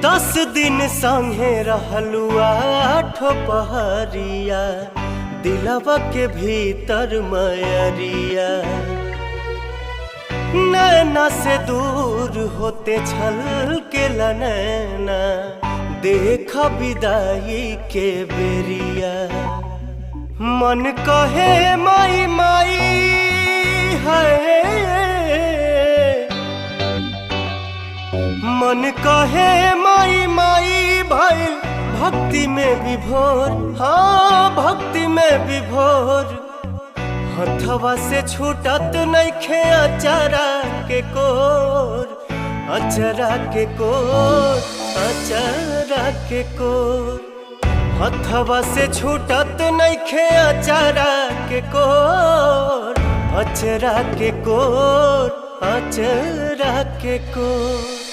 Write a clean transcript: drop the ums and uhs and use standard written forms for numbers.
10 दिन संगे रहलू आठो पहरिया, दिलवा के भीतर मयरिया। नैना से दूर होते छल के नैना, देख विदाई के बेरिया। मन कहे माई माई है, मन कहे माई माई भाई भक्ति में विभोर। हाँ भक्ति में विभोर, हथवा से छूटत नइखे अचरा के कोर, अचरा के कोर, अचरा के कोर। हथवा से छूटत नइखे अचरा के कोर, अचरा के कोर, अचरा के कोर।